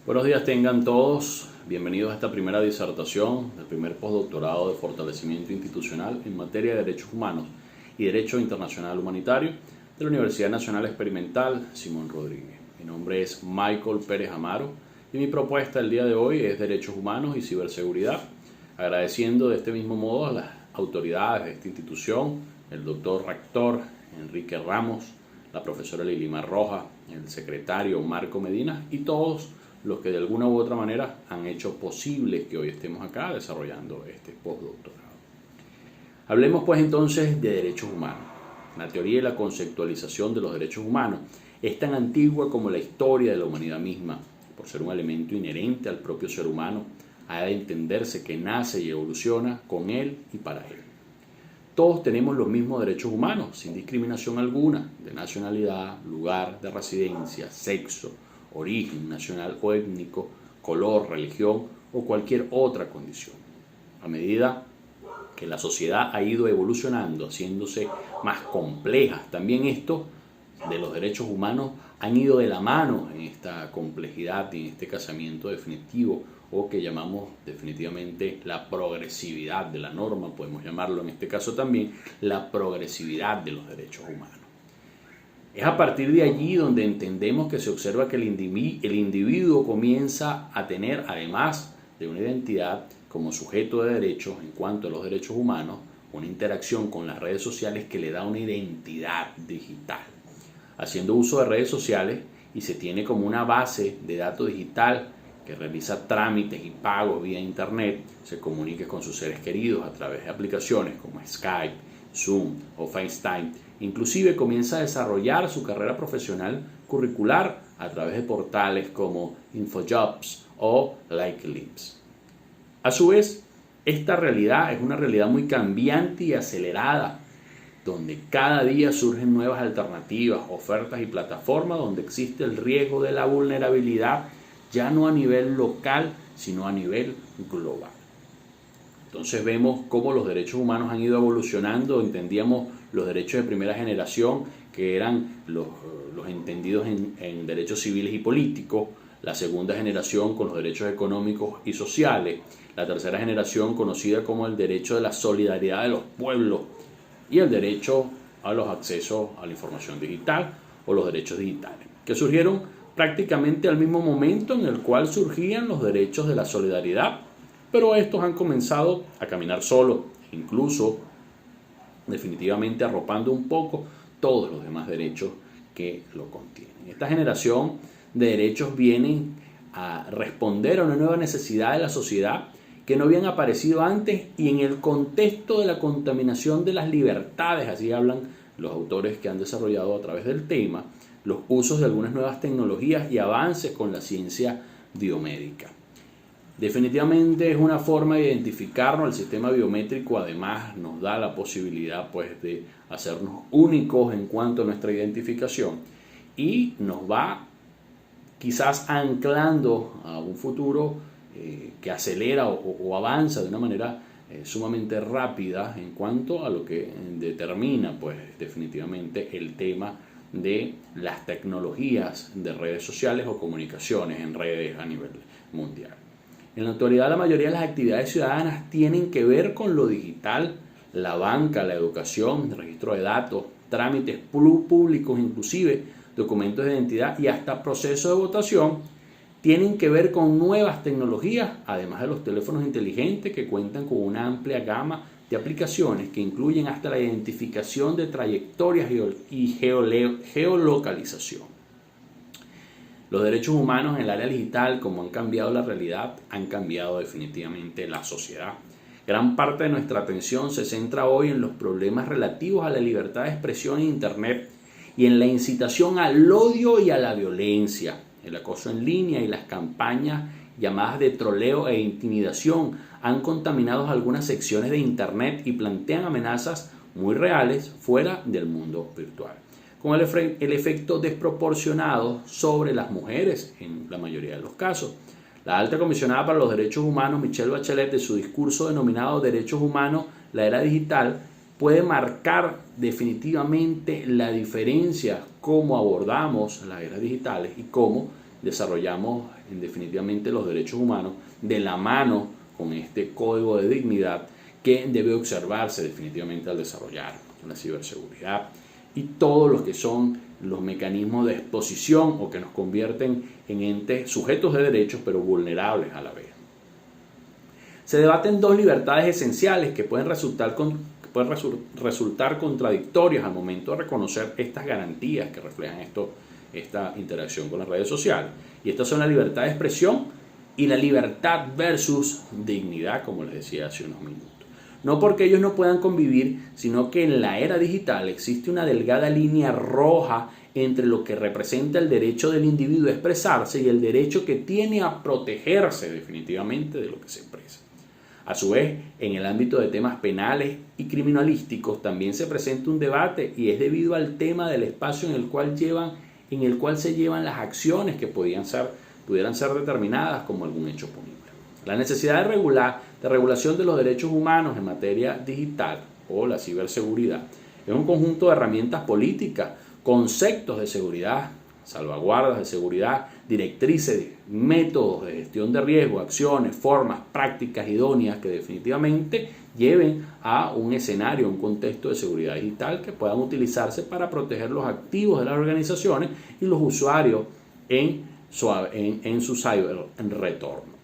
Buenos días tengan todos, bienvenidos a esta primera disertación del primer postdoctorado de fortalecimiento institucional en materia de derechos humanos y derecho internacional humanitario de la Universidad Nacional Experimental Simón Rodríguez. Mi nombre es Michael Pérez Amaro y mi propuesta el día de hoy es derechos humanos y ciberseguridad, agradeciendo de este mismo modo a las autoridades de esta institución, el doctor rector Enrique Ramos, la profesora Lilimar Rojas, el secretario Marco Medina y todos los que de alguna u otra manera han hecho posible que hoy estemos acá desarrollando este postdoctorado. Hablemos pues entonces de derechos humanos. La teoría y la conceptualización de los derechos humanos es tan antigua como la historia de la humanidad misma. Por ser un elemento inherente al propio ser humano, ha de entenderse que nace y evoluciona con él y para él. Todos tenemos los mismos derechos humanos, sin discriminación alguna, de nacionalidad, lugar de residencia, sexo, origen nacional o étnico, color, religión o cualquier otra condición. A medida que la sociedad ha ido evolucionando, haciéndose más compleja, también esto de los derechos humanos han ido de la mano en esta complejidad y en este casamiento definitivo o que llamamos definitivamente la progresividad de la norma, podemos llamarlo en este caso también la progresividad de los derechos humanos. Es a partir de allí donde entendemos que se observa que el individuo comienza a tener, además de una identidad como sujeto de derechos en cuanto a los derechos humanos, una interacción con las redes sociales que le da una identidad digital. Haciendo uso de redes sociales y se tiene como una base de datos digital que realiza trámites y pagos vía internet, se comunica con sus seres queridos a través de aplicaciones como Skype, Zoom o FaceTime. Inclusive comienza a desarrollar su carrera profesional curricular a través de portales como InfoJobs o LinkedIn. A su vez, esta realidad es una realidad muy cambiante y acelerada, donde cada día surgen nuevas alternativas, ofertas y plataformas donde existe el riesgo de la vulnerabilidad, ya no a nivel local, sino a nivel global. Entonces vemos cómo los derechos humanos han ido evolucionando. Entendíamos los derechos de primera generación, que eran los entendidos en derechos civiles y políticos, la segunda generación con los derechos económicos y sociales, la tercera generación conocida como el derecho de la solidaridad de los pueblos y el derecho a los accesos a la información digital o los derechos digitales, que surgieron prácticamente al mismo momento en el cual surgían los derechos de la solidaridad, pero estos han comenzado a caminar solos, incluso definitivamente arropando un poco todos los demás derechos que lo contienen. Esta generación de derechos vienen a responder a una nueva necesidad de la sociedad que no habían aparecido antes y en el contexto de la contaminación de las libertades, así hablan los autores que han desarrollado a través del tema, los usos de algunas nuevas tecnologías y avances con la ciencia biomédica. Definitivamente es una forma de identificarnos. El sistema biométrico además nos da la posibilidad pues, de hacernos únicos en cuanto a nuestra identificación y nos va quizás anclando a un futuro que acelera o avanza de una manera sumamente rápida en cuanto a lo que determina pues, definitivamente el tema de las tecnologías de redes sociales o comunicaciones en redes a nivel mundial. En la actualidad la mayoría de las actividades ciudadanas tienen que ver con lo digital, la banca, la educación, el registro de datos, trámites públicos, inclusive documentos de identidad y hasta procesos de votación, tienen que ver con nuevas tecnologías, además de los teléfonos inteligentes que cuentan con una amplia gama de aplicaciones que incluyen hasta la identificación de trayectorias y geolocalización. Los derechos humanos en el área digital, como han cambiado la realidad, han cambiado definitivamente la sociedad. Gran parte de nuestra atención se centra hoy en los problemas relativos a la libertad de expresión en Internet y en la incitación al odio y a la violencia, el acoso en línea y las campañas llamadas de troleo e intimidación han contaminado algunas secciones de Internet y plantean amenazas muy reales fuera del mundo virtual, con el efecto desproporcionado sobre las mujeres en la mayoría de los casos. La alta comisionada para los derechos humanos, Michelle Bachelet, de su discurso denominado Derechos Humanos, la era digital, puede marcar definitivamente la diferencia cómo abordamos las eras digitales y cómo desarrollamos definitivamente los derechos humanos de la mano con este código de dignidad que debe observarse definitivamente al desarrollar la ciberseguridad y todos los que son los mecanismos de exposición o que nos convierten en entes sujetos de derechos pero vulnerables a la vez. Se debaten dos libertades esenciales que pueden resultar contradictorias al momento de reconocer estas garantías que reflejan esta interacción con las redes sociales. Y estas son la libertad de expresión y la libertad versus dignidad, como les decía hace unos minutos. No porque ellos no puedan convivir, sino que en la era digital existe una delgada línea roja entre lo que representa el derecho del individuo a expresarse y el derecho que tiene a protegerse definitivamente de lo que se expresa. A su vez, en el ámbito de temas penales y criminalísticos también se presenta un debate y es debido al tema del espacio en el cual se llevan las acciones que pudieran ser determinadas como algún hecho punible. La necesidad de regulación de los derechos humanos en materia digital o la ciberseguridad es un conjunto de herramientas políticas, conceptos de seguridad, salvaguardas de seguridad, directrices, métodos de gestión de riesgo, acciones, formas, prácticas idóneas que definitivamente lleven a un escenario, un contexto de seguridad digital que puedan utilizarse para proteger los activos de las organizaciones y los usuarios en su ciberretorno.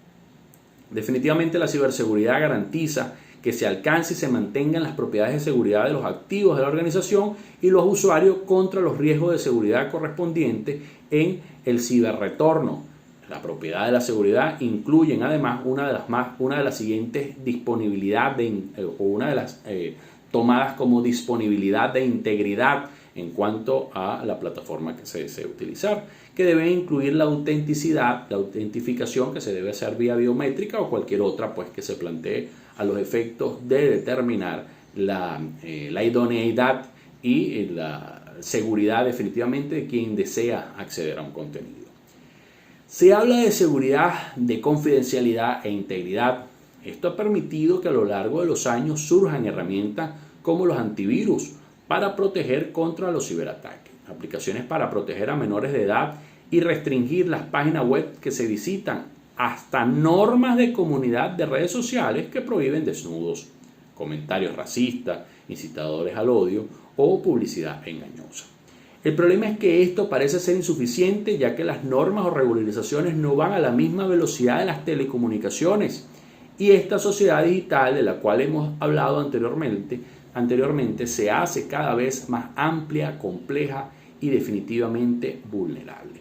Definitivamente la ciberseguridad garantiza que se alcance y se mantengan las propiedades de seguridad de los activos de la organización y los usuarios contra los riesgos de seguridad correspondientes en el ciberretorno. La propiedad de la seguridad incluyen además una de las siguientes disponibilidades o una de las tomadas como disponibilidad de integridad en cuanto a la plataforma que se desee utilizar, que debe incluir la autenticidad, la autentificación que se debe hacer vía biométrica o cualquier otra pues que se plantee a los efectos de determinar la idoneidad y la seguridad definitivamente de quien desea acceder a un contenido. Se habla de seguridad, de confidencialidad e integridad. Esto ha permitido que a lo largo de los años surjan herramientas como los antivirus para proteger contra los ciberataques, aplicaciones para proteger a menores de edad y restringir las páginas web que se visitan, hasta normas de comunidad de redes sociales que prohíben desnudos, comentarios racistas, incitadores al odio o publicidad engañosa. El problema es que esto parece ser insuficiente, ya que las normas o regularizaciones no van a la misma velocidad de las telecomunicaciones y esta sociedad digital de la cual hemos hablado anteriormente se hace cada vez más amplia, compleja y definitivamente vulnerable.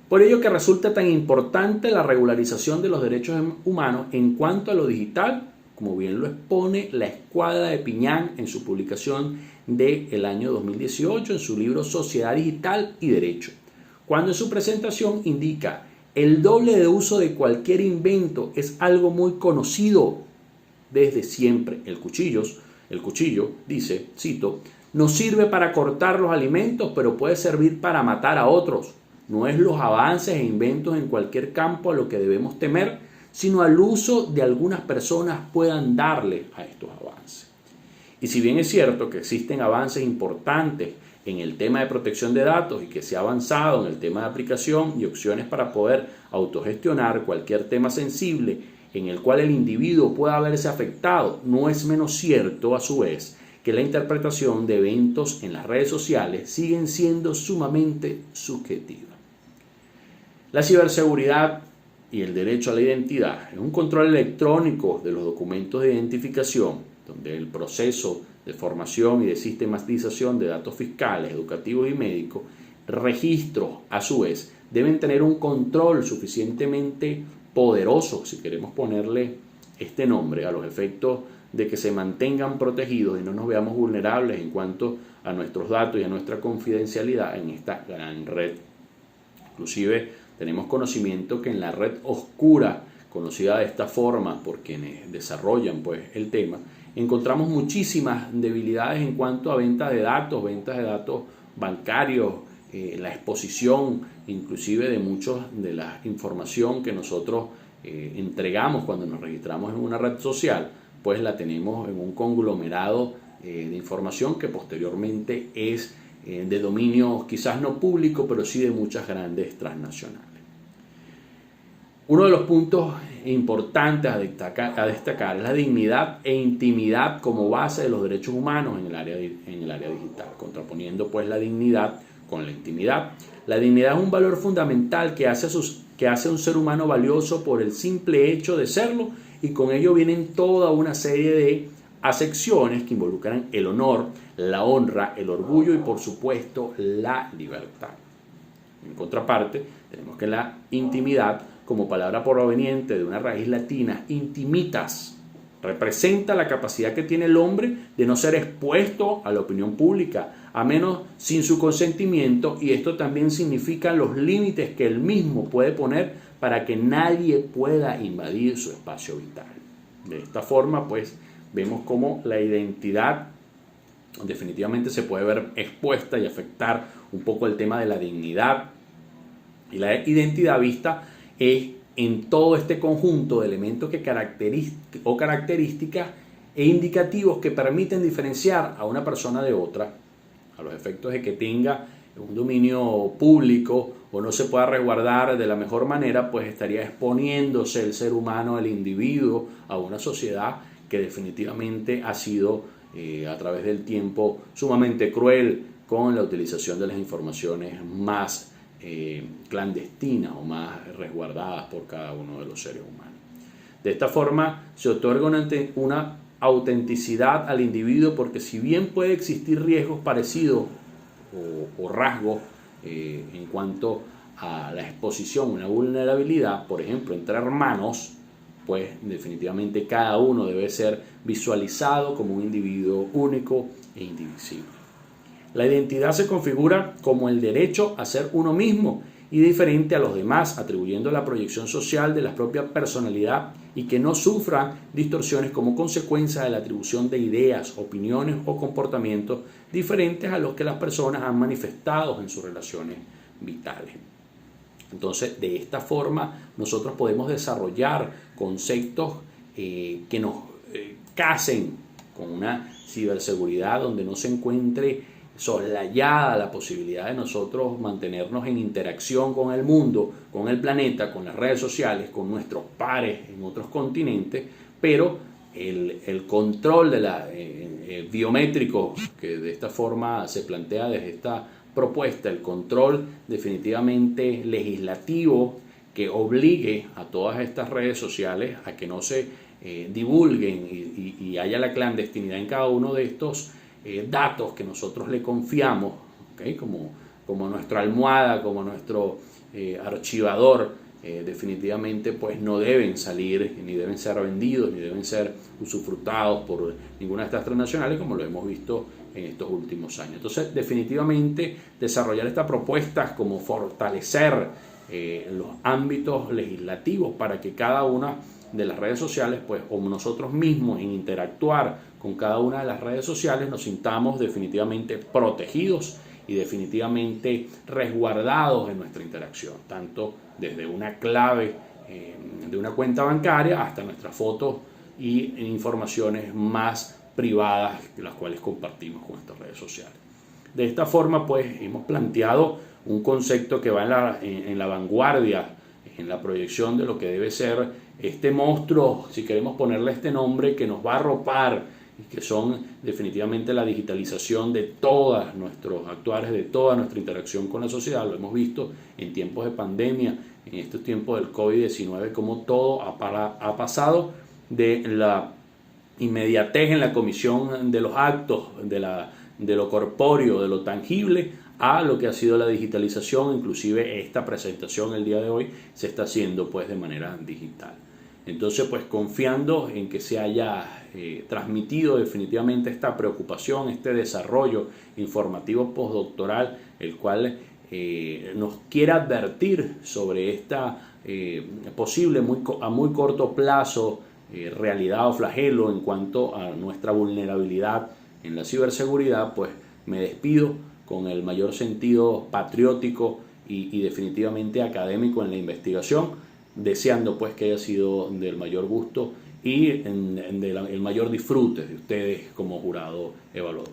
Por ello que resulta tan importante la regularización de los derechos humanos en cuanto a lo digital, como bien lo expone la Escuadra de Piñán en su publicación del año 2018 en su libro Sociedad Digital y Derecho, cuando en su presentación indica: el doble de uso de cualquier invento es algo muy conocido desde siempre. El cuchillo, dice, cito, no sirve para cortar los alimentos, pero puede servir para matar a otros. No es los avances e inventos en cualquier campo a lo que debemos temer, sino al uso de algunas personas puedan darle a estos avances. Y si bien es cierto que existen avances importantes en el tema de protección de datos y que se ha avanzado en el tema de aplicación y opciones para poder autogestionar cualquier tema sensible en el cual el individuo pueda verse afectado, no es menos cierto a su vez que la interpretación de eventos en las redes sociales siguen siendo sumamente subjetiva. La ciberseguridad y el derecho a la identidad es un control electrónico de los documentos de identificación, donde el proceso de formación y de sistematización de datos fiscales, educativos y médicos, registros a su vez, deben tener un control suficientemente poderoso, si queremos ponerle este nombre, a los efectos de que se mantengan protegidos y no nos veamos vulnerables en cuanto a nuestros datos y a nuestra confidencialidad en esta gran red. Inclusive tenemos conocimiento que en la red oscura, conocida de esta forma por quienes desarrollan el tema, encontramos muchísimas debilidades en cuanto a ventas de datos bancarios, la exposición inclusive de mucha de la información que nosotros entregamos cuando nos registramos en una red social, pues la tenemos en un conglomerado de información que posteriormente es de dominio quizás no público, pero sí de muchas grandes transnacionales. Uno de los puntos importantes a destacar es la dignidad e intimidad como base de los derechos humanos en el área digital, contraponiendo pues la dignidad con la intimidad. La dignidad es un valor fundamental que hace a un ser humano valioso por el simple hecho de serlo, y con ello vienen toda una serie de acepciones que involucran el honor, la honra, el orgullo y por supuesto la libertad. En contraparte, tenemos que la intimidad, como palabra proveniente de una raíz latina, intimitas, representa la capacidad que tiene el hombre de no ser expuesto a la opinión pública, a menos sin su consentimiento, y esto también significa los límites que él mismo puede poner para que nadie pueda invadir su espacio vital. De esta forma, pues, vemos cómo la identidad definitivamente se puede ver expuesta y afectar un poco el tema de la dignidad, y la identidad vista es en todo este conjunto de elementos características e indicativos que permiten diferenciar a una persona de otra, a los efectos de que tenga un dominio público o no se pueda resguardar de la mejor manera, pues estaría exponiéndose el ser humano, el individuo, a una sociedad que definitivamente ha sido a través del tiempo sumamente cruel con la utilización de las informaciones más clandestinas o más resguardadas por cada uno de los seres humanos. De esta forma se otorga una autenticidad al individuo, porque si bien puede existir riesgos parecidos o rasgos en cuanto a la exposición, una vulnerabilidad, por ejemplo, entre hermanos, pues definitivamente cada uno debe ser visualizado como un individuo único e indivisible. La identidad se configura como el derecho a ser uno mismo y diferente a los demás, atribuyendo la proyección social de la propia personalidad y que no sufra distorsiones como consecuencia de la atribución de ideas, opiniones o comportamientos diferentes a los que las personas han manifestado en sus relaciones vitales. Entonces, de esta forma, nosotros podemos desarrollar conceptos que nos casen con una ciberseguridad donde no se encuentre soslayada la posibilidad de nosotros mantenernos en interacción con el mundo, con el planeta, con las redes sociales, con nuestros pares en otros continentes, pero el control biométrico que de esta forma se plantea desde esta propuesta, el control definitivamente legislativo que obligue a todas estas redes sociales a que no se divulguen y haya la clandestinidad en cada uno de estos datos que nosotros le confiamos, ¿okay? como nuestra almohada, como nuestro archivador, definitivamente pues no deben salir, ni deben ser vendidos, ni deben ser usufructados por ninguna de estas transnacionales, como lo hemos visto en estos últimos años. Entonces, definitivamente desarrollar estas propuestas como fortalecer los ámbitos legislativos para que cada una de las redes sociales, pues, o nosotros mismos en interactuar con cada una de las redes sociales, nos sintamos definitivamente protegidos y definitivamente resguardados en nuestra interacción, tanto desde una clave de una cuenta bancaria hasta nuestras fotos y informaciones más privadas, las cuales compartimos con estas redes sociales. De esta forma, pues, hemos planteado un concepto que va en la vanguardia, en la proyección de lo que debe ser este monstruo, si queremos ponerle este nombre, que nos va a arropar, y que son definitivamente la digitalización de todos nuestros actuares, de toda nuestra interacción con la sociedad. Lo hemos visto en tiempos de pandemia, en estos tiempos del COVID-19, como todo ha pasado de la inmediatez en la comisión de los actos, de lo corpóreo, de lo tangible, a lo que ha sido la digitalización. Inclusive esta presentación el día de hoy se está haciendo pues de manera digital. Entonces, pues, confiando en que se haya transmitido definitivamente esta preocupación, este desarrollo informativo postdoctoral, el cual nos quiere advertir sobre esta posible a muy corto plazo realidad o flagelo en cuanto a nuestra vulnerabilidad en la ciberseguridad, pues me despido con el mayor sentido patriótico y definitivamente académico en la investigación, deseando pues que haya sido del mayor gusto y el mayor disfrute de ustedes como jurado evaluador.